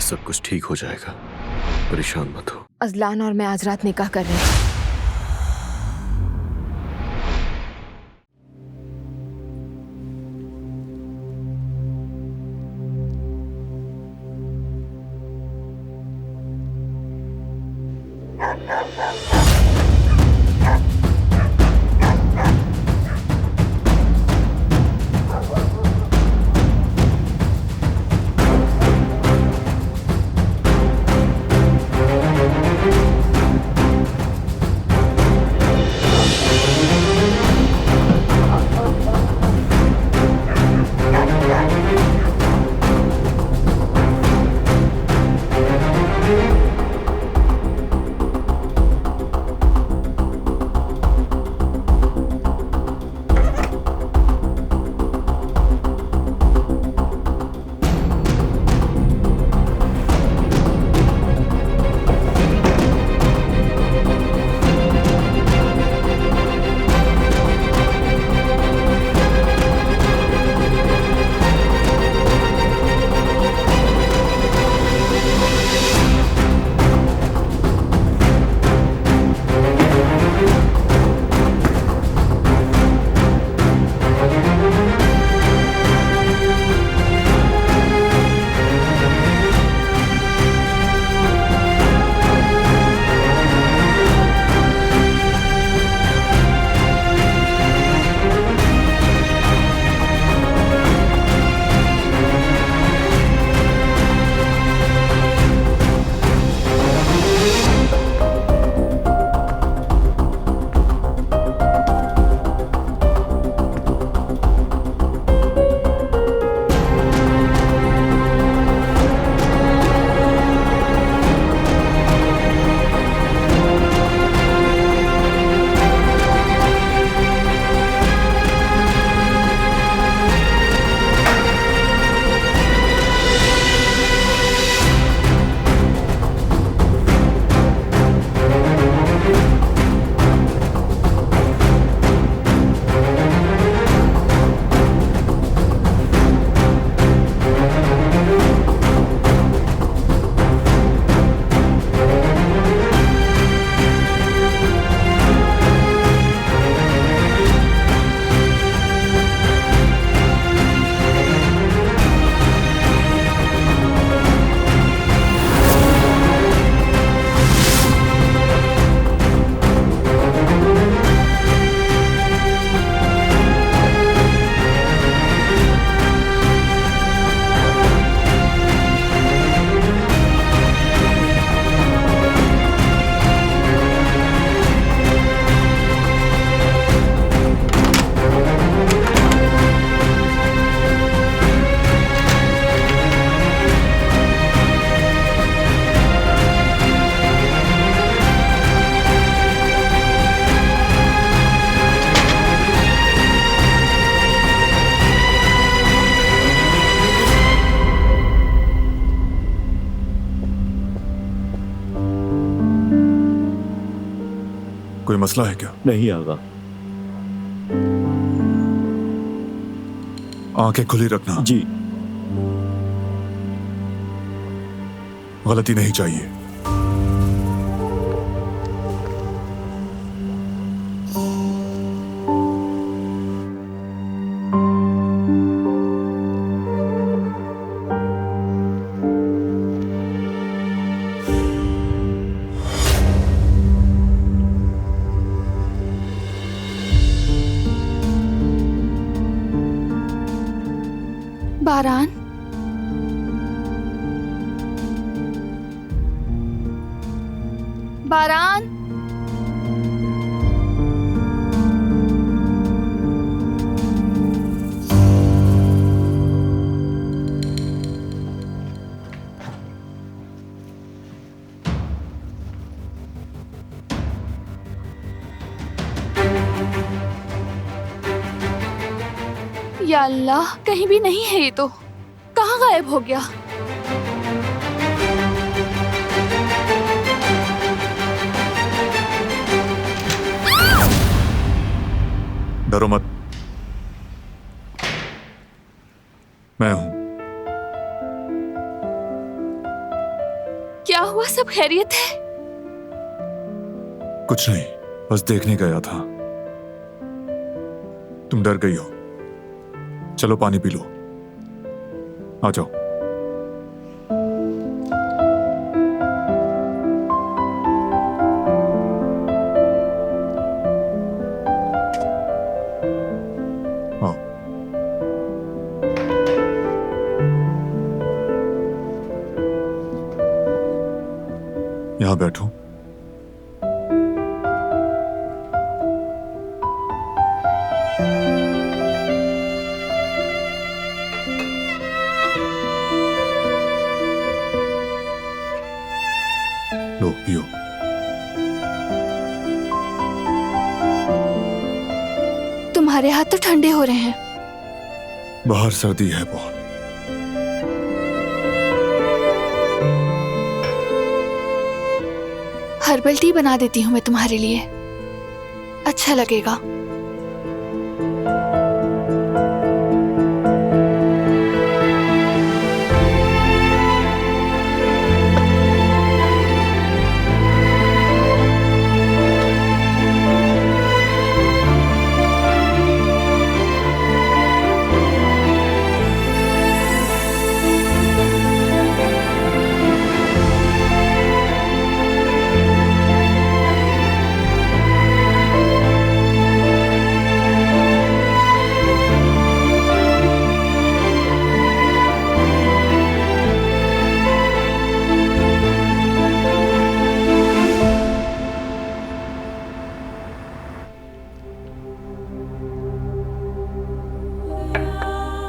सब कुछ ठीक हो जाएगा, परेशान मत हो। अजलान और मैं आज रात निकाह कर रहे हैं। कोई मसला है क्या? नहीं आगा। आंखें खुली रखना। जी। गलती नहीं चाहिए। बारान, बारान, या अल्लाह, कहीं भी नहीं है ये तो। कहाँ गायब हो गया? डरो मत, मैं हूं। क्या हुआ? सब खैरियत है? कुछ नहीं, बस देखने गया था। तुम डर गई हो। चलो पानी पी लो। आ जाओ। आओ। यहां बैठो। लो पियो। तुम्हारे हाथ तो ठंडे हो रहे हैं। बाहर सर्दी है बहुत। हर्बल टी बना देती हूँ मैं तुम्हारे लिए, अच्छा लगेगा।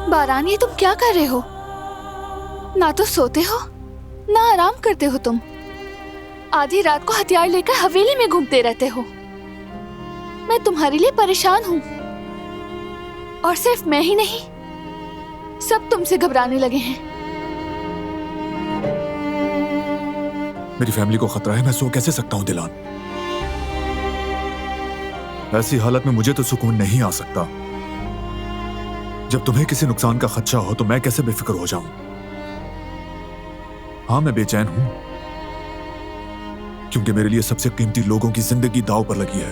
बारान, ये तुम क्या कर रहे हो? ना तो सोते हो ना आराम करते हो तुम। आधी रात को हथियार लेकर हवेली में घूमते रहते हो। मैं तुम्हारे लिए परेशान हूँ, और सिर्फ मैं ही नहीं, सब तुमसे घबराने लगे हैं। मेरी फैमिली को खतरा है, मैं सो कैसे सकता हूं दिलान? ऐसी हालत में मुझे तो सुकून नहीं आ सकता। जब तुम्हें किसी नुकसान का खदशा हो तो मैं कैसे बेफिक्र हो जाऊं? हाँ, मैं बेचैन हूं, क्योंकि मेरे लिए सबसे कीमती लोगों की जिंदगी दांव पर लगी है।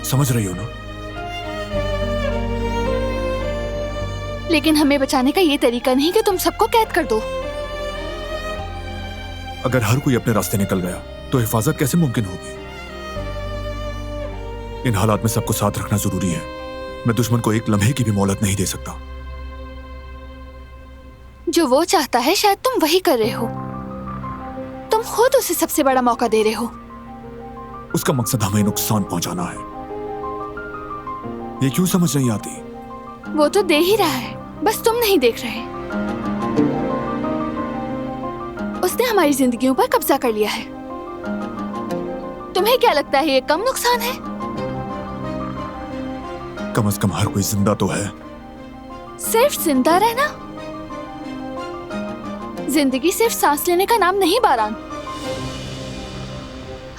समझ रही हो ना? लेकिन हमें बचाने का ये तरीका नहीं कि तुम सबको कैद कर दो। अगर हर कोई अपने रास्ते निकल गया तो हिफाजत कैसे मुमकिन होगी? इन हालात में सबको साथ रखना जरूरी है। मैं दुश्मन को एक लम्हे की भी मोहलत नहीं दे सकता। जो वो चाहता है शायद तुम वही कर रहे हो। तुम खुद उसे सबसे बड़ा मौका दे रहे हो। उसका मकसद हमें नुकसान पहुंचाना है। ये क्यों समझ नहीं आती? वो तो दे ही रहा है, बस तुम नहीं देख रहे। उसने हमारी जिंदगियों पर कब्जा कर लिया है। तुम्हें क्या लगता है ये कम नुकसान है? कम से कम हर कोई जिंदा तो है। सिर्फ जिंदा रहना? जिंदगी सिर्फ सांस लेने का नाम नहीं बारान।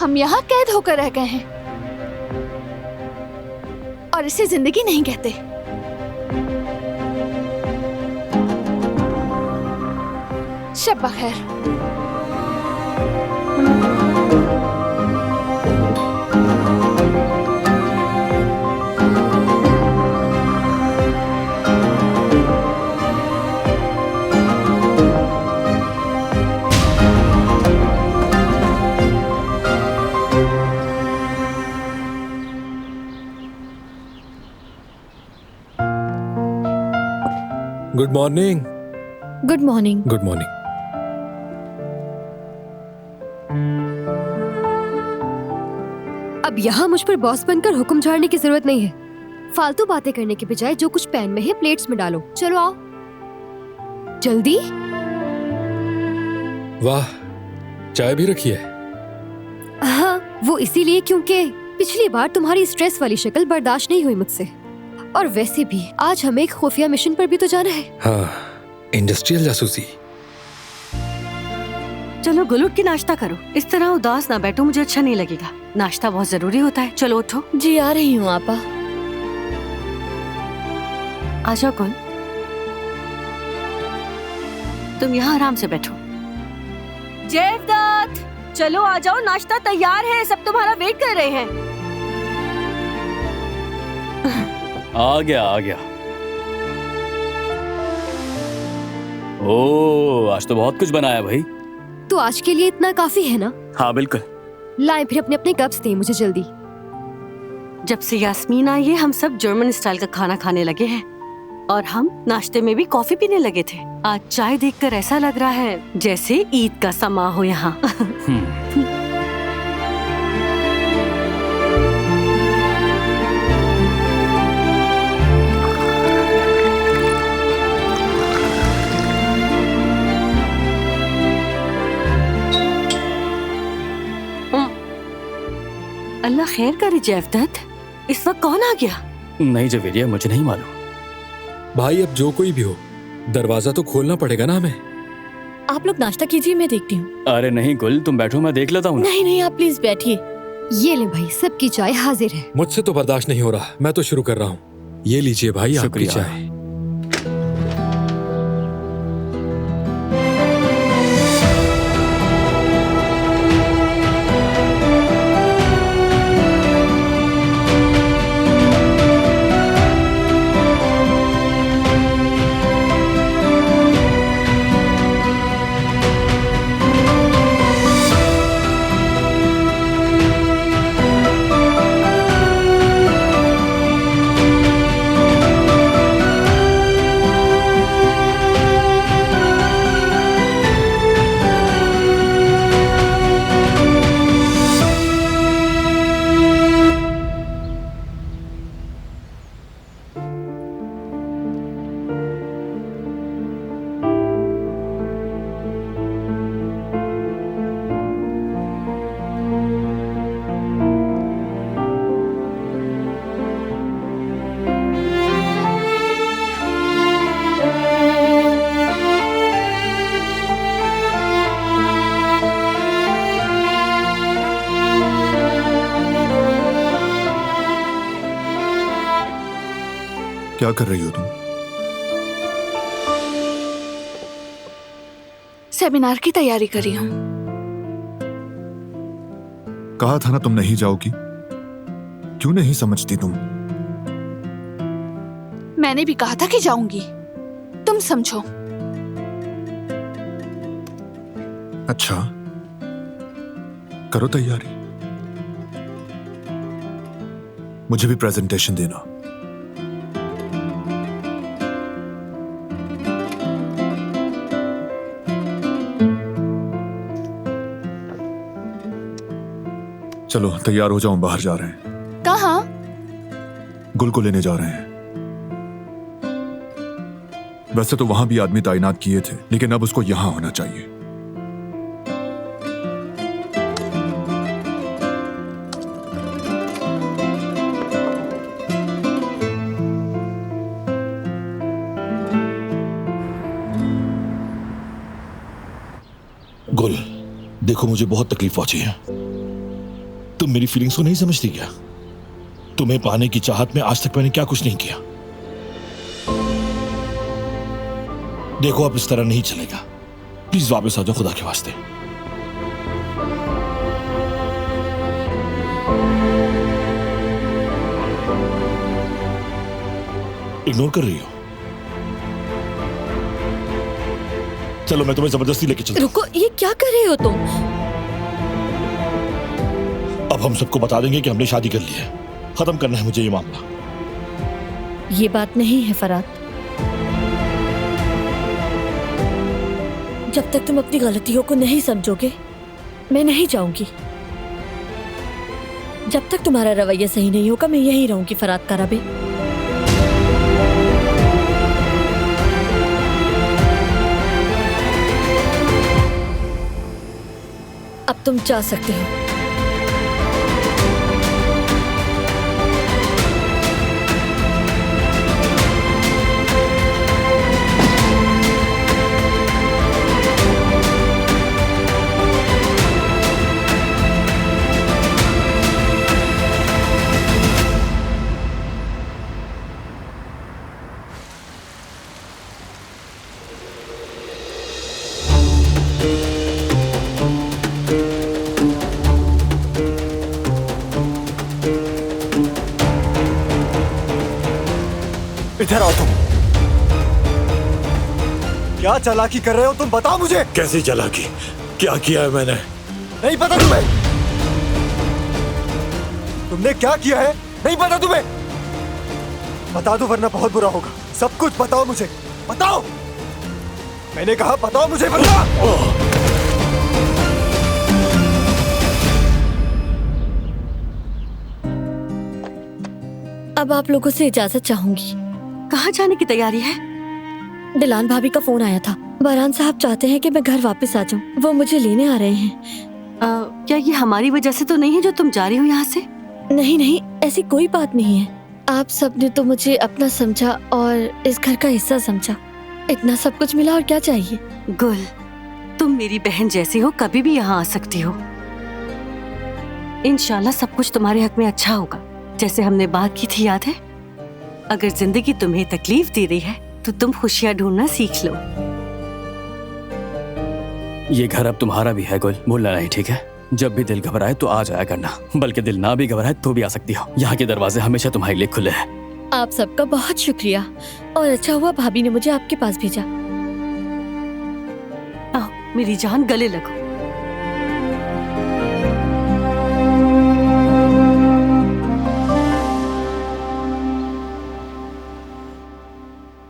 हम यहाँ कैद होकर रह गए हैं, और इसे जिंदगी नहीं कहते। शब बखैर। Good morning. Good morning. Good morning. अब यहाँ मुझ पर बॉस बनकर हुक्म झाड़ने की जरूरत नहीं है। फालतू बातें करने के बजाय जो कुछ पैन में है प्लेट्स में डालो। चलो आओ जल्दी। वाह, चाय भी रखी है। हाँ, वो इसीलिए क्योंकि पिछली बार तुम्हारी स्ट्रेस वाली शक्ल बर्दाश्त नहीं हुई मुझसे। और वैसे भी आज हमें एक खुफिया मिशन पर भी तो जाना है। हाँ, इंडस्ट्रियल जासूसी। चलो गुल उठ के नाश्ता करो। इस तरह उदास ना बैठो, मुझे अच्छा नहीं लगेगा। नाश्ता बहुत जरूरी होता है। चलो उठो। जी आ रही हूँ आपा। आ जाओ गुल। तुम यहाँ आराम से बैठो। जयदत्त, चलो आ जाओ, नाश्ता तैयार है, सब तुम्हारा वेट कर रहे हैं। आ गया। ओ, आज तो बहुत कुछ बनाया भाई। तो आज के लिए इतना काफी है ना? हाँ बिल्कुल। लाएं फिर अपने अपने कप्स दें मुझे जल्दी। जब से यास्मीन आई है हम सब जर्मन स्टाइल का खाना खाने लगे हैं और हम नाश्ते में भी कॉफी पीने लगे थे। आज चाय देखकर ऐसा लग रहा है जैसे ईद का समा हो यहाँ। अल्लाह खैर करे जयदत्त, इस वक्त कौन आ गया? नहीं जवेरिया, मुझे नहीं मालूम। भाई अब जो कोई भी हो, दरवाजा तो खोलना पड़ेगा ना हमें। आप लोग नाश्ता कीजिए, मैं देखती हूँ। अरे नहीं गुल, तुम बैठो, मैं देख लेता हूँ। नहीं आप प्लीज बैठिए। ये ले भाई, सबकी चाय हाजिर है। मुझसे तो बर्दाश्त नहीं हो रहा, मैं तो शुरू कर रहा हूँ। ये लीजिए भाई आपकी शुक्रिया। चाय। क्या कर रही हो तुम? सेमिनार की तैयारी कर रही हूँ। कहा था ना तुम नहीं जाओगी। क्यों नहीं समझती तुम? मैंने भी कहा था कि जाऊंगी, तुम समझो। अच्छा, करो तैयारी। मुझे भी प्रेजेंटेशन देना। चलो तैयार हो जाओ, बाहर जा रहे हैं। कहाँ? गुल को लेने जा रहे हैं। वैसे तो वहां भी आदमी तैनात किए थे, लेकिन अब उसको यहां होना चाहिए। गुल, देखो मुझे बहुत तकलीफ पहुंची है। तुम मेरी फीलिंग्स को नहीं समझती क्या? तुम्हें पाने की चाहत में आज तक मैंने क्या कुछ नहीं किया। देखो अब इस तरह नहीं चलेगा, प्लीज वापस आ जाओ खुदा के वास्ते। इग्नोर कर रही हो? चलो मैं तुम्हें जबरदस्ती लेके चलता हूं। रुको, ये क्या कर रहे हो तुम? अब हम सबको बता देंगे कि हमने शादी कर ली है। खत्म करना है मुझे ये मामला। ये बात नहीं है फरात। जब तक तुम अपनी गलतियों को नहीं समझोगे, मैं नहीं जाऊंगी। जब तक तुम्हारा रवैया सही नहीं होगा, मैं यहीं रहूंगी फरात कराबे। अब तुम जा सकते हो। इधर आओ तुम। क्या चालाकी कर रहे हो तुम, बताओ मुझे। कैसी चालाकी? क्या किया है मैंने? नहीं पता तुम्हें? तुमने क्या किया है नहीं पता तुम्हें? बता दो वरना बहुत बुरा होगा। सब कुछ बताओ मुझे, बताओ। मैंने कहा बताओ मुझे, बताओ। अब आप लोगों से इजाजत चाहूंगी। कहाँ जाने की तैयारी है? दिलान भाभी का फोन आया था। बारान साहब चाहते हैं कि मैं घर वापस आ जाऊं। वो मुझे लेने आ रहे हैं। क्या ये हमारी वजह से तो नहीं है जो तुम जा रही हो यहाँ से? नहीं नहीं, ऐसी कोई बात नहीं है। आप सबने तो मुझे अपना समझा और इस घर का हिस्सा समझा। इतना सब कुछ मिला और क्या चाहिए। गुल, तुम मेरी बहन जैसी हो, कभी भी यहाँ आ सकती हो। इंशाल्लाह सब कुछ तुम्हारे हक में अच्छा होगा, जैसे हमने बात की थी, याद है? अगर जिंदगी तुम्हें तकलीफ दे रही है तो तुम खुशियाँ ढूंढना सीख लो। ये घर अब तुम्हारा भी है गुल, भूलना नहीं, ठीक है? जब भी दिल घबराए तो आ जाया करना, बल्कि दिल ना भी घबराए तो भी आ सकती हो। यहाँ के दरवाजे हमेशा तुम्हारे लिए खुले हैं। आप सबका बहुत शुक्रिया और अच्छा हुआ भाभी ने मुझे आपके पास भेजा। आओ मेरी जान, गले लगो।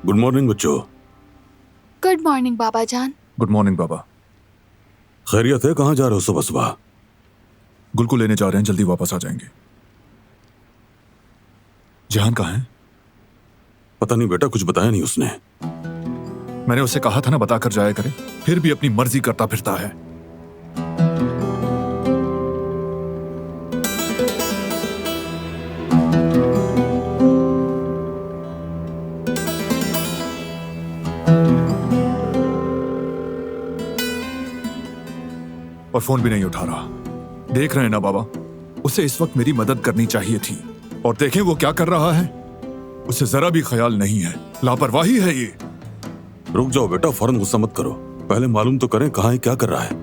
गुड मॉर्निंग बच्चों। गुड मॉर्निंग बाबा जान। गुड मॉर्निंग बाबा। खैरियत है? कहाँ जा रहे हो सुबह सुबह? गुल को लेने जा रहे हैं, जल्दी वापस आ जाएंगे। जहान कहाँ है? पता नहीं बेटा, कुछ बताया नहीं उसने। मैंने उसे कहा था ना बताकर जाया करे, फिर भी अपनी मर्जी करता फिरता है। और फोन भी नहीं उठा रहा। देख रहे हैं ना बाबा, उसे इस वक्त मेरी मदद करनी चाहिए थी। और देखें वो क्या कर रहा है। उसे जरा भी ख्याल नहीं है, लापरवाही है ये। रुक जाओ बेटा, फौरन गुस्सा मत करो, पहले मालूम तो करें कहाँ है, क्या कर रहा है।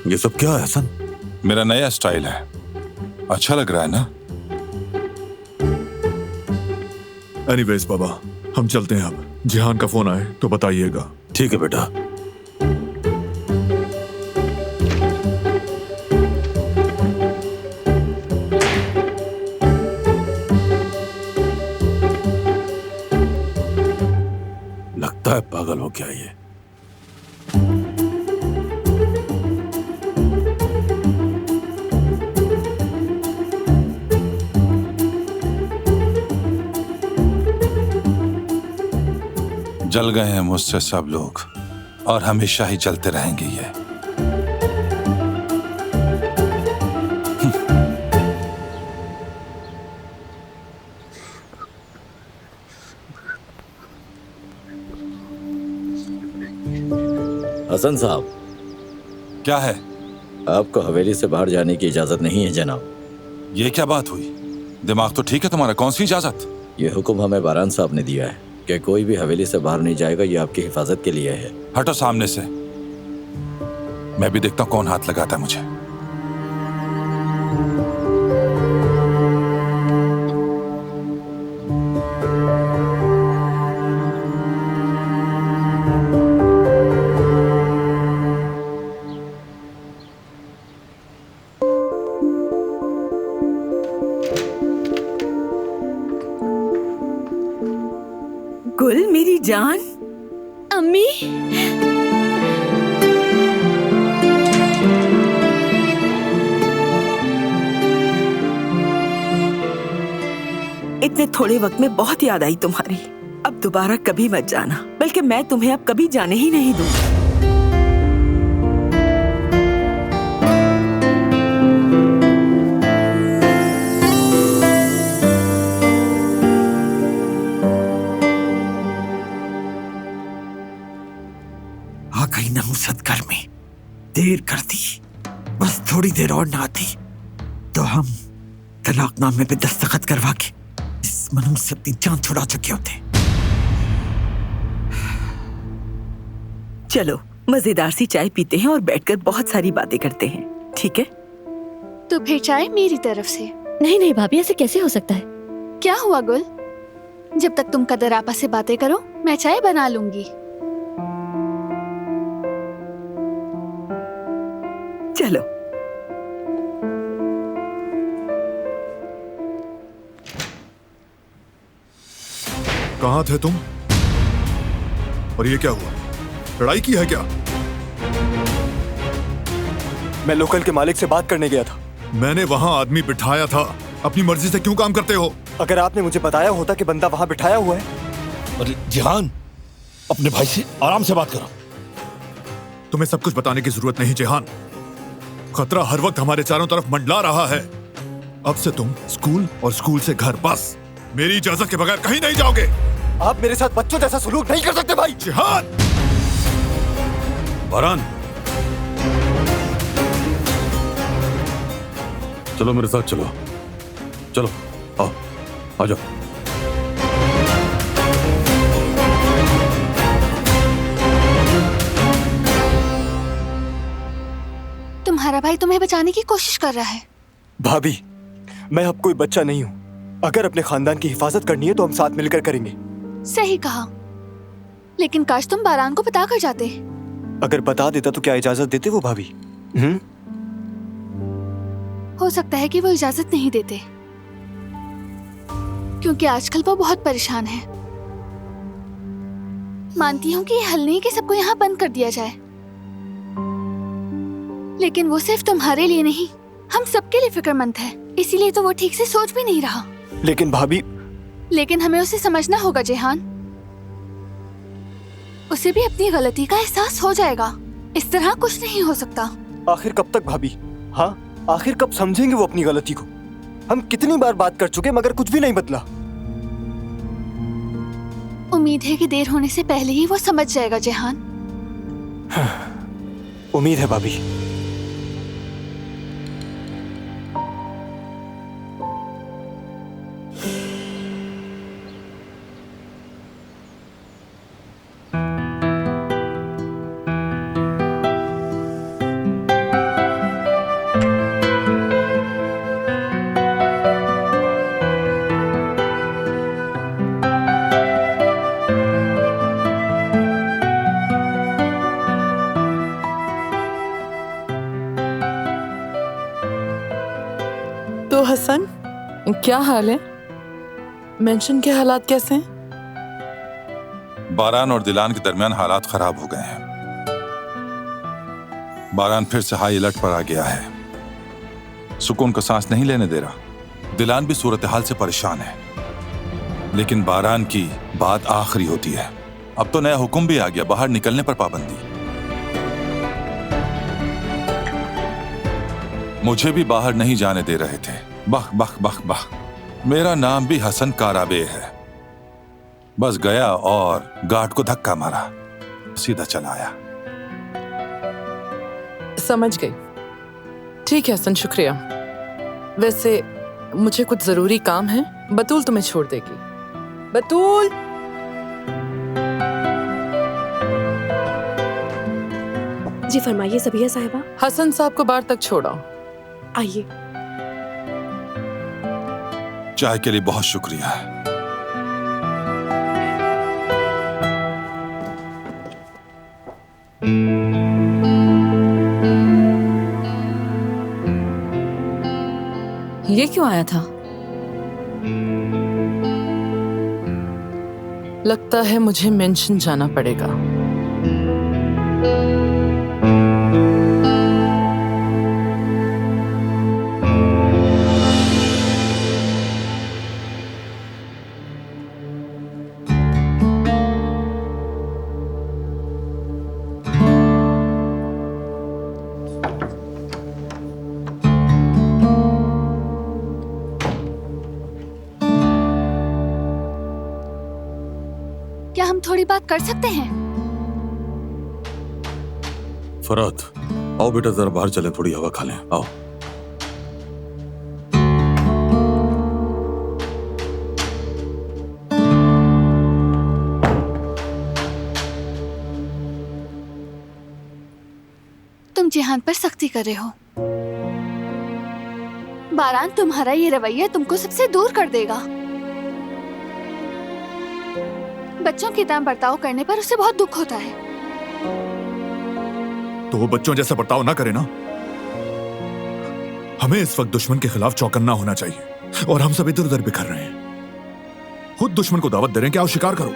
ये सब क्या है हसन? मेरा नया स्टाइल है, अच्छा लग रहा है ना? एनीवेज बाबा, हम चलते हैं अब। जिहान का फोन आए तो बताइएगा। ठीक है बेटा। लगता है पागल हो गया ये। जल गए हैं मुझसे सब लोग और हमेशा ही जलते रहेंगे ये। हसन साहब, क्या है? आपको हवेली से बाहर जाने की इजाजत नहीं है जनाब। ये क्या बात हुई? दिमाग तो ठीक है तुम्हारा, कौन सी इजाजत? ये हुक्म हमें बारान साहब ने दिया है कि कोई भी हवेली से बाहर नहीं जाएगा, ये आपकी हिफाजत के लिए है। हटो सामने से, मैं भी देखता हूँ कौन हाथ लगाता है मुझे। गुल मेरी जान। अम्मी, इतने थोड़े वक्त में बहुत याद आई तुम्हारी। अब दोबारा कभी मत जाना, बल्कि मैं तुम्हें अब कभी जाने ही नहीं दूंगी। मनहूसत गर्मी देर कर दी। बस थोड़ी देर और ना आती तो हम तलाकनामे पे दस्तखत करवा के इस मनहूस से अपनी जान छुड़ा चुके होते। चलो मजेदार सी चाय पीते हैं और बैठकर बहुत सारी बातें करते हैं, ठीक है? तो फिर चाय मेरी तरफ से। नहीं नहीं भाभी, ऐसे कैसे हो सकता है? क्या हुआ गुल? जब तक तुम कदर आपस से बातें करो मैं चाय बना लूंगी। चलो। कहाँ थे तुम? और ये क्या हुआ? लड़ाई की है क्या? मैं लोकल के मालिक से बात करने गया था। मैंने वहाँ आदमी बिठाया था। अपनी मर्जी से क्यों काम करते हो? अगर आपने मुझे बताया होता कि बंदा वहाँ बिठाया हुआ है। अरे जिहान, अपने भाई से आराम से बात करो। तुम्हें सब कुछ बताने की जरूरत नहीं जिहान। खतरा हर वक्त हमारे चारों तरफ मंडला रहा है। अब से तुम स्कूल और स्कूल से घर, बस मेरी इजाजत के बगैर कहीं नहीं जाओगे। आप मेरे साथ बच्चों जैसा सलूक नहीं कर सकते भाई। जिहान! बारान, चलो मेरे साथ चलो। चलो आओ, आ जाओ। तुम्हारा भाई तुम्हें बचाने की कोशिश कर रहा है। भाभी, मैं अब कोई बच्चा नहीं हूँ। अगर अपने खानदान की हिफाजत करनी है तो हम साथ मिलकर करेंगे। सही कहा, लेकिन काश तुम बारान को बता कर जाते। अगर बता देता तो क्या इजाजत देते वो भाभी? हो सकता है कि वो इजाजत नहीं देते, क्योंकि आजकल वो बहुत परेशान है। मानती हूँ कि ये हल नहीं कि सबको यहाँ बंद कर दिया जाए, लेकिन वो सिर्फ तुम्हारे लिए नहीं, हम सबके लिए फिक्रमंद है। इसीलिए तो वो ठीक से सोच भी नहीं रहा। लेकिन भाभी, लेकिन हमें उसे समझना होगा जिहान। उसे भी अपनी गलती का एहसास हो जाएगा। इस तरह कुछ नहीं हो सकता। आखिर कब तक भाभी? हाँ, आखिर कब समझेंगे वो अपनी गलती को? हम कितनी बार बात कर चुके मगर कुछ भी नहीं बदला। उम्मीद है कि देर होने से पहले ही वो समझ जाएगा जिहान। उम्मीद है भाभी। तो हसन, क्या हाल है? मेंशन के हालात कैसे हैं? बारान और दिलान के दरमियान हालात खराब हो गए हैं। बारान फिर से हाई अलर्ट पर आ गया है। सुकून का सांस नहीं लेने दे रहा। दिलान भी सूरत हाल से परेशान है, लेकिन बारान की बात आखिरी होती है। अब तो नया हुक्म भी आ गया, बाहर निकलने पर पाबंदी। मुझे भी बाहर नहीं जाने दे रहे थे। बख बख बख बख। मेरा नाम भी हसन काराबे है। बस गया और गार्ड को धक्का मारा, सीधा चला आया। समझ गई। ठीक है हसन, शुक्रिया। वैसे मुझे कुछ जरूरी काम है। बतूल तुम्हें छोड़ देगी। बतूल, जी फरमाइए सबिया साहिबा। हसन साहब को बाहर तक छोड़ो। आइए। चाय के लिए बहुत शुक्रिया। ये क्यों आया था? लगता है मुझे मेंशन जाना पड़ेगा। क्या हम थोड़ी बात कर सकते हैं? फरात, आओ बेटा जरा बाहर चले, थोड़ी हवा खा लें। आओ। तुम जिहान पर सख्ती कर रहे हो। बारान, तुम्हारा ये रवैया तुमको सबसे दूर कर देगा। बच्चों की तरह बर्ताव करने पर उसे बहुत दुख होता है। तो वो बच्चों जैसा बर्ताव ना करे ना। हमें इस वक्त दुश्मन के खिलाफ चौकन्ना होना चाहिए और हम सब इधर उधर बिखर रहे हैं। खुद दुश्मन को दावत दे रहे हैं कि आओ शिकार करो।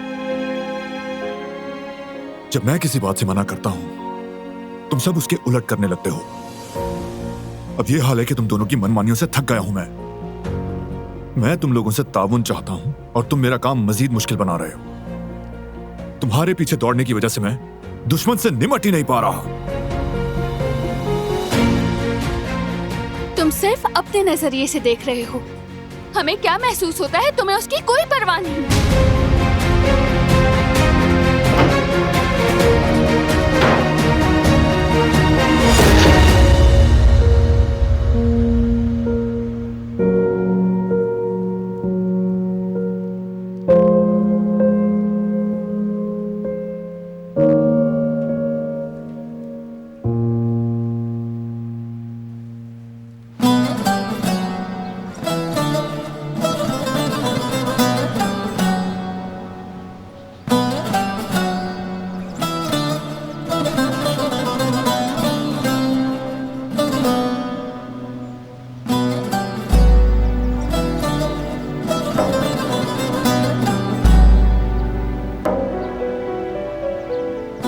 जब मैं किसी बात से मना करता हूं तुम सब उसके उलट करने लगते हो। अब ये हाल है कि तुम दोनों की मनमानियों से थक गया हूं मैं तुम लोगों से ताउन चाहता हूं और तुम मेरा काम मजीद मुश्किल बना रहे हो। तुम्हारे पीछे दौड़ने की वजह से मैं दुश्मन से निमट ही नहीं पा रहा। तुम सिर्फ अपने नजरिए से देख रहे हो। हमें क्या महसूस होता है तुम्हें उसकी कोई परवाह नहीं।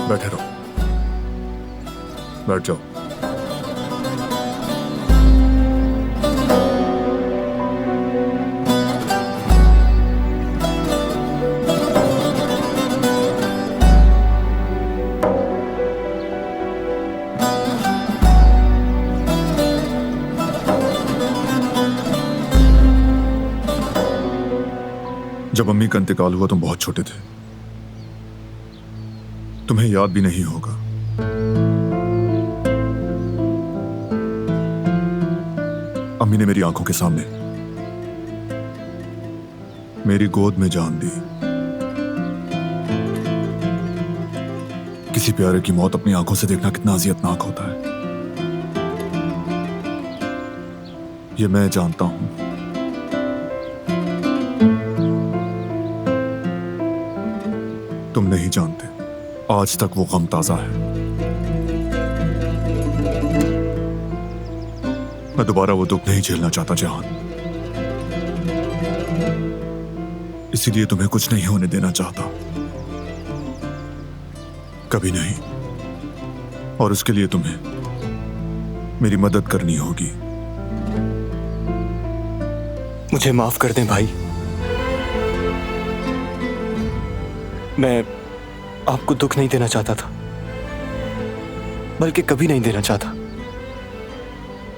बैठे रहो, बैठ जाओ। जब अम्मी का इंतकाल हुआ तुम बहुत छोटे थे, तुम्हें याद भी नहीं होगा। अम्मी ने मेरी आंखों के सामने मेरी गोद में जान दी। किसी प्यारे की मौत अपनी आंखों से देखना कितना अजियतनाक होता है, ये मैं जानता हूं। तुम नहीं जानते, आज तक वो गम ताजा है। मैं दोबारा वो दुख नहीं झेलना चाहता जहान, इसीलिए तुम्हें कुछ नहीं होने देना चाहता, कभी नहीं। और उसके लिए तुम्हें मेरी मदद करनी होगी। मुझे माफ कर दें भाई, मैं आपको दुख नहीं देना चाहता था, बल्कि कभी नहीं देना चाहता।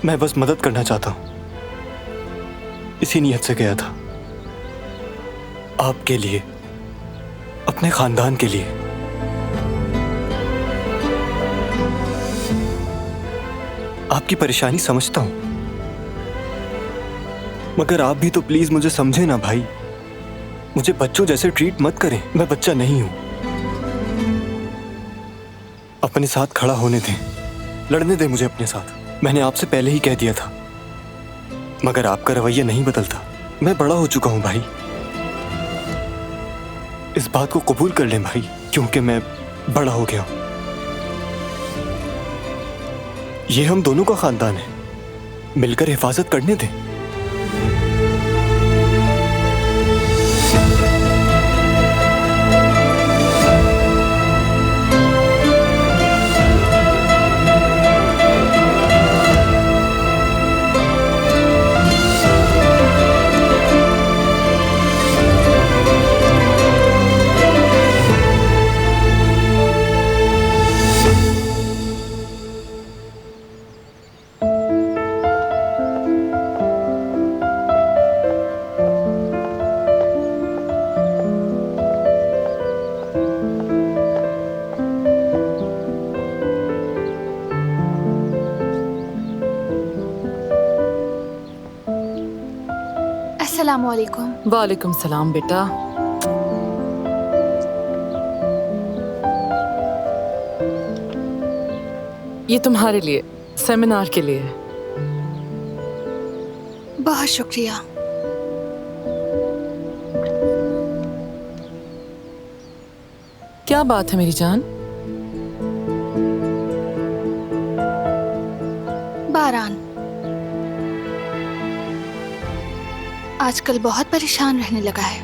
मैं बस मदद करना चाहता हूं, इसी नीयत से गया था, आपके लिए, अपने खानदान के लिए। आपकी परेशानी समझता हूं, मगर आप भी तो प्लीज मुझे समझे ना भाई। मुझे बच्चों जैसे ट्रीट मत करें, मैं बच्चा नहीं हूं। अपने साथ खड़ा होने दें, लड़ने दें मुझे अपने साथ। मैंने आपसे पहले ही कह दिया था, मगर आपका रवैया नहीं बदलता। मैं बड़ा हो चुका हूं भाई, इस बात को कबूल कर लें भाई, क्योंकि मैं बड़ा हो गया हूं। ये हम दोनों का खानदान है, मिलकर हिफाजत करने दें। अस्सलाम वालेकुम। वालेकुम सलाम बेटा। ये तुम्हारे लिए, सेमिनार के लिए। बहुत शुक्रिया। क्या बात है मेरी जान? बारान आजकल बहुत परेशान रहने लगा है।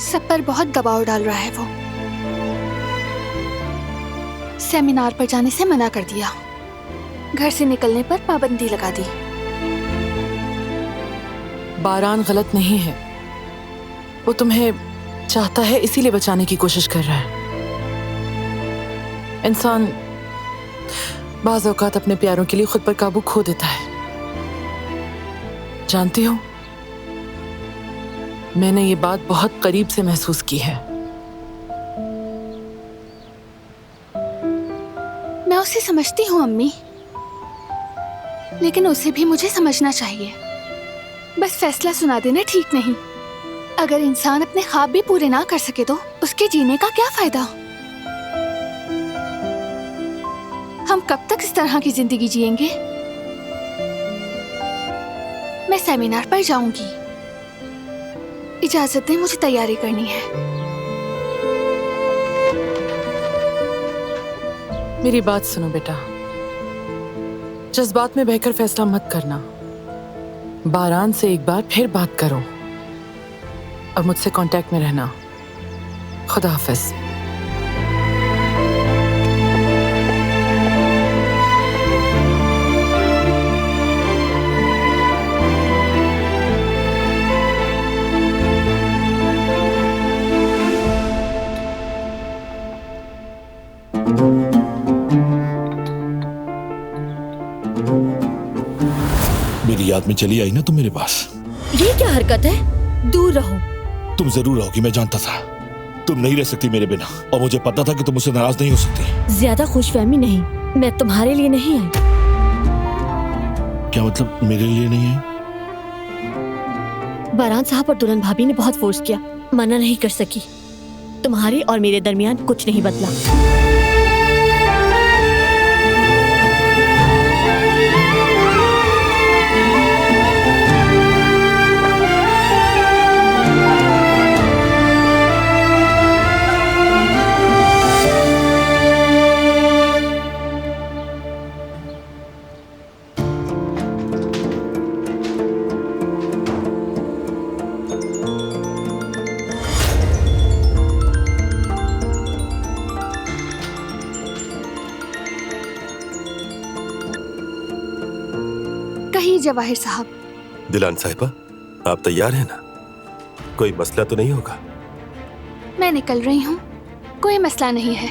सब पर बहुत दबाव डाल रहा है वो। सेमिनार पर जाने से मना कर दिया, घर से निकलने पर पाबंदी लगा दी। बारान गलत नहीं है, वो तुम्हें चाहता है इसीलिए बचाने की कोशिश कर रहा है। इंसान बाज़ औक़ात अपने प्यारों के लिए खुद पर काबू खो देता है। जानती हो, मैंने ये बात बहुत करीब से महसूस की है। मैं उसे समझती हूँ अम्मी, लेकिन उसे भी मुझे समझना चाहिए। बस फैसला सुना देना ठीक नहीं। अगर इंसान अपने ख्वाब भी पूरे ना कर सके तो उसके जीने का क्या फायदा? हम कब तक इस तरह की जिंदगी जिएंगे? मैं सेमिनार पर जाऊंगी। इजाजत दें, मुझे तैयारी करनी है। मेरी बात सुनो बेटा, जज्बात में बहकर फैसला मत करना। बारान से एक बार फिर बात करो और मुझसे कांटेक्ट में रहना। खुदा हाफिज। मेरी याद में चली आई ना तुम मेरे पास। ये क्या हरकत है? दूर रहो। तुम जरूर रहोगी, मैं जानता था। तुम नहीं रह सकती मेरे बिना, और मुझे पता था कि तुम मुझसे नाराज नहीं हो सकती। ज्यादा खुशफहमी नहीं, मैं तुम्हारे लिए नहीं आई। क्या मतलब मेरे लिए नहीं आई? बारान साहब और दुल्हन भाभी ने बहुत फोर्स किया, मना नहीं कर सकी। तुम्हारे और मेरे दरमियान कुछ नहीं बदला। कहिए जवाहिर साहब। दिलान साहिबा, आप तैयार हैं ना? कोई मसला तो नहीं होगा? मैं निकल रही हूँ, कोई मसला नहीं है।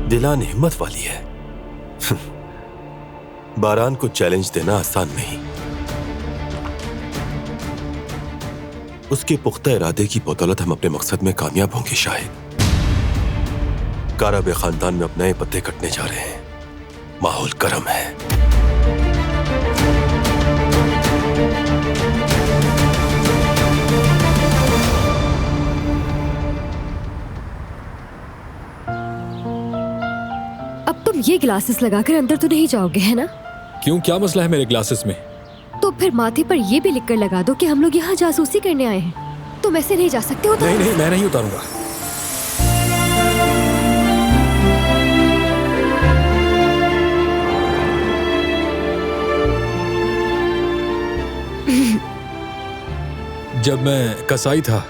दिलान हिम्मत वाली है। बारान को चैलेंज देना आसान नहीं। उसके पुख्ता इरादे की बदौलत हम अपने मकसद में कामयाब होंगे शायद। कारब खानदान में अब नए पत्ते कटने जा रहे हैं। माहौल गर्म है। अब तुम ये ग्लासेस लगाकर अंदर तो नहीं जाओगे, है ना? क्यों, क्या मसला है मेरे ग्लासेस में? तो फिर माथे पर ये भी लिखकर लगा दो कि हम लोग यहाँ जासूसी करने आए हैं। तुम ऐसे नहीं जा सकते हो। नहीं नहीं, मैं नहीं उतारूंगा। जब मैं कसाई था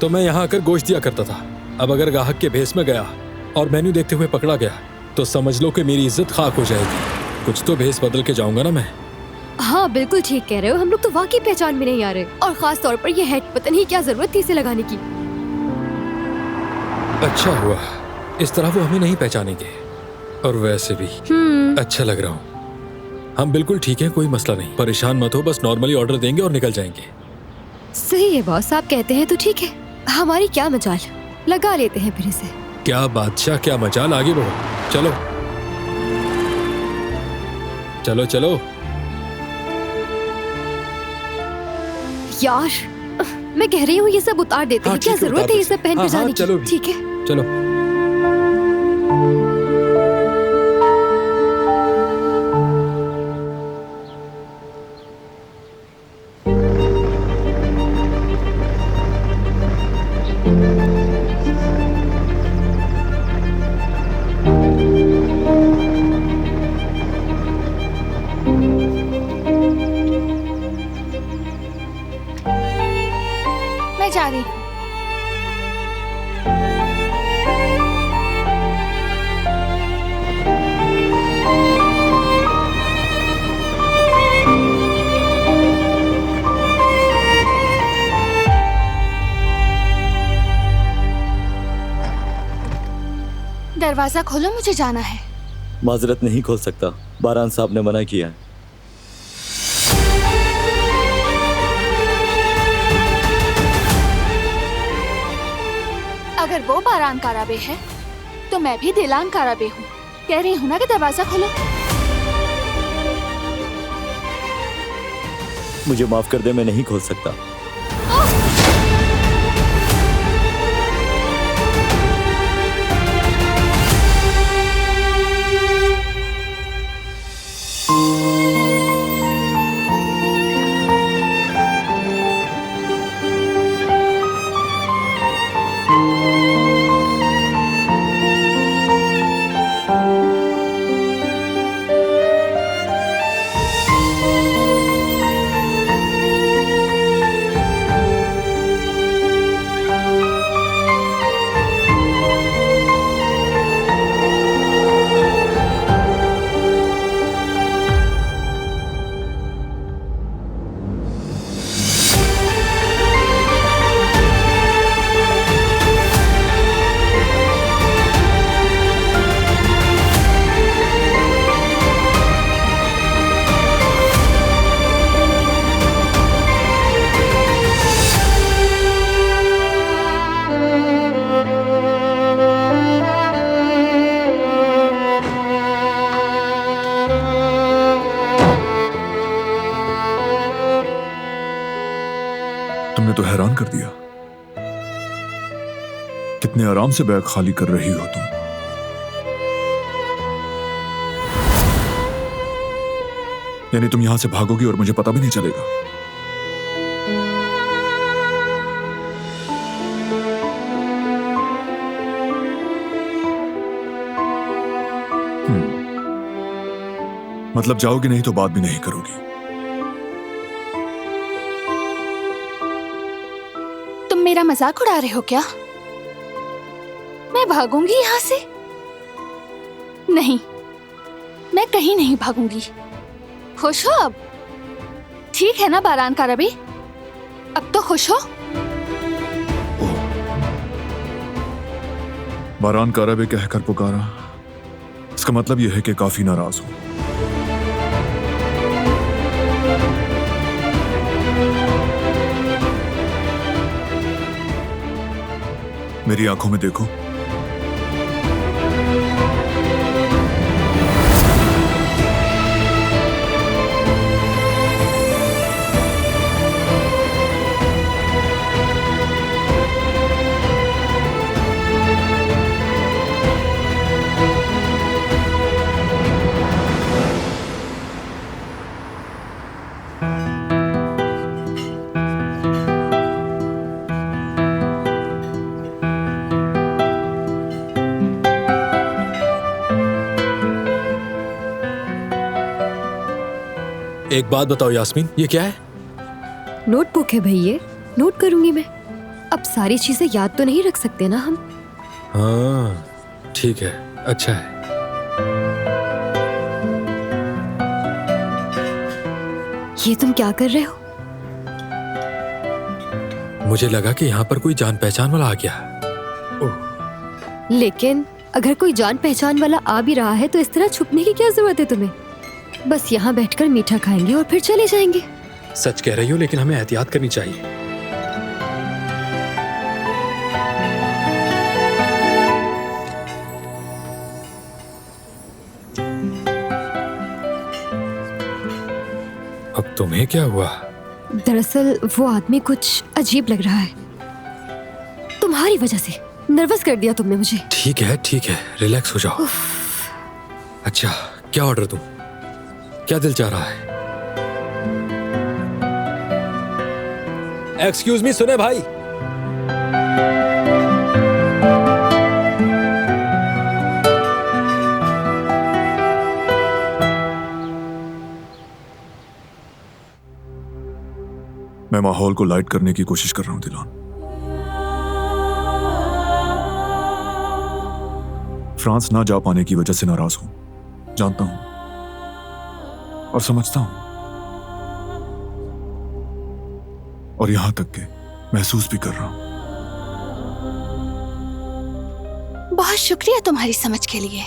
तो मैं यहाँ आकर गोश्त दिया करता था। अब अगर ग्राहक के भेस में गया और मेन्यू देखते हुए पकड़ा गया तो समझ लो कि मेरी इज्जत खाक हो जाएगी। कुछ तो भेस बदल के जाऊंगा ना मैं। हाँ बिल्कुल ठीक कह रहे हो, हम लोग तो वाकई पहचान में नहीं आ रहे। और खास तौर पर ये हेड, पता नहीं क्या जरूरत थी इसे लगाने की। अच्छा हुआ, इस तरह वो हमें नहीं पहचानेंगे। और वैसे भी अच्छा लग रहा हूँ। हम बिल्कुल ठीक हैं, कोई मसला नहीं। परेशान मत हो, बस नॉर्मली ऑर्डर देंगे और निकल जाएंगे। सही है बॉस, आप कहते हैं तो ठीक है। हमारी क्या मजाल, लगा लेते हैं फिर इसे। क्या बादशाह, क्या मजाल, आगे बढ़ो। चलो चलो चलो। यार मैं कह रही हूँ ये सब उतार देते हैं। क्या जरूरत है ये सब पहन कर जाने की? ठीक है चलो। मैं जा रही हूँ। दरवाजा खोलो, मुझे जाना है। माजरत नहीं खोल सकता, बारान साहब ने मना किया है। अगर वो बारान काराबे है तो मैं भी दिलान काराबे हूँ। कह रही हूँ ना कि दरवाजा खोलो। मुझे माफ कर दे, मैं नहीं खोल सकता। तुमने तो हैरान कर दिया। कितने आराम से बैग खाली कर रही हो तुम। यानी तुम यहां से भागोगी और मुझे पता भी नहीं चलेगा? मतलब जाओगी नहीं तो बात भी नहीं करोगी। तुम मेरा मजाक उड़ा रहे हो क्या? मैं भागूंगी यहाँ से? नहीं, मैं कहीं नहीं भागूंगी। खुश हो अब? ठीक है ना बारान काराबी, अब तो खुश हो? बारान काराबे कहकर पुकारा, इसका मतलब यह है कि काफी नाराज हो। मेरी आंखों में देखो। एक बात बताओ यास्मीन, ये क्या है? नोटबुक है भाई, ये नोट करूंगी मैं। अब सारी चीजें याद तो नहीं रख सकते ना हम। हाँ ठीक है, अच्छा है। ये तुम क्या कर रहे हो? मुझे लगा कि यहाँ पर कोई जान पहचान वाला आ गया। लेकिन अगर कोई जान पहचान वाला आ भी रहा है तो इस तरह छुपने की क्या जरूरत है तुम्हें? बस यहाँ बैठकर मीठा खाएंगे और फिर चले जाएंगे। सच कह रही हो, लेकिन हमें एहतियात करनी चाहिए। अब तुम्हें क्या हुआ? दरअसल वो आदमी कुछ अजीब लग रहा है। तुम्हारी वजह से नर्वस कर दिया तुमने मुझे। ठीक है, रिलैक्स हो जाओ। अच्छा, क्या ऑर्डर दूं? क्या दिल चाह रहा है? एक्सक्यूज मी, सुने भाई। मैं माहौल को लाइट करने की कोशिश कर रहा हूं दिलान। फ्रांस ना जा पाने की वजह से नाराज हूं, जानता हूं और समझता हूं, और यहां तक के महसूस भी कर रहा हूं। बहुत शुक्रिया तुम्हारी समझ के लिए,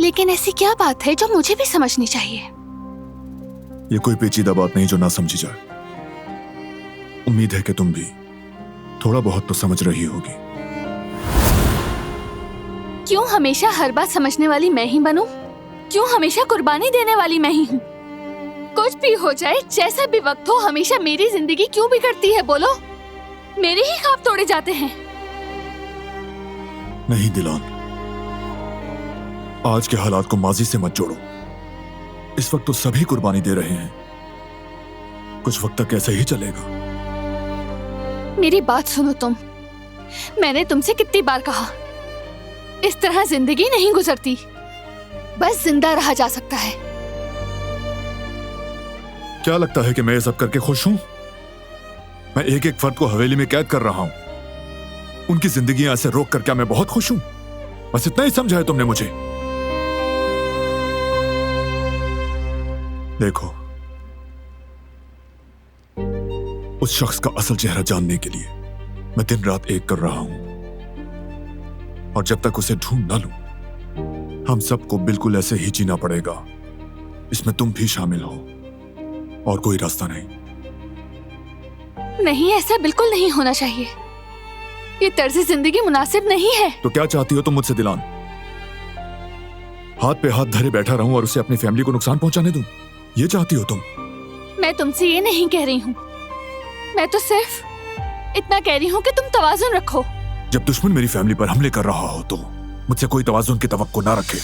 लेकिन ऐसी क्या बात है जो मुझे भी समझनी चाहिए? ये कोई पेचीदा बात नहीं जो ना समझी जाए। उम्मीद है कि तुम भी थोड़ा बहुत तो समझ रही होगी। क्यों हमेशा हर बात समझने वाली मैं ही बनूं? क्यों हमेशा कुर्बानी देने वाली मैं ही हूँ? कुछ भी हो जाए, जैसा भी वक्त हो, हमेशा मेरी जिंदगी क्यों बिगड़ती है? बोलो, मेरे ही ख्वाब तोड़े जाते हैं। नहीं दिलान, आज के हालात को माजी से मत जोड़ो। इस वक्त तो सभी कुर्बानी दे रहे हैं, कुछ वक्त तक ऐसे ही चलेगा। मेरी बात सुनो तुम। मैंने तुमसे कितनी बार कहा, इस तरह जिंदगी नहीं गुजरती, बस जिंदा रहा जा सकता है। क्या लगता है कि मैं ये सब करके खुश हूं? मैं एक एक फर्द को हवेली में कैद कर रहा हूं, उनकी जिंदगियां ऐसे रोक कर क्या मैं बहुत खुश हूं? बस इतना ही समझा है तुमने मुझे। देखो, उस शख्स का असल चेहरा जानने के लिए मैं दिन रात एक कर रहा हूं, और जब तक उसे ढूंढ ना लूं, हम सबको बिल्कुल ऐसे ही जीना पड़ेगा। इसमें तुम भी शामिल हो, और कोई रास्ता नहीं। नहीं, ऐसा बिल्कुल नहीं होना चाहिए। ये तर्ज जिंदगी मुनासिब नहीं है। तो क्या चाहती हो तुम मुझसे दिलान? हाथ पे हाथ धरे बैठा रहूं और उसे अपनी फैमिली को नुकसान पहुंचाने दूं? ये चाहती हो तुम? मैं तुमसे ये नहीं कह रही हूँ, मैं तो सिर्फ इतना कह रही हूँ कि तुम तवाज़ुन रखो। जब दुश्मन मेरी फैमिली पर हमले कर रहा हो तो मुझसे कोई तवाज़ुन की तवक्को ना रखे।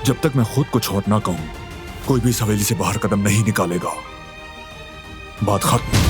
जब तक मैं खुद को छोड़ ना कहूं, कोई भी इस हवेली से बाहर कदम नहीं निकालेगा। बात खत्म।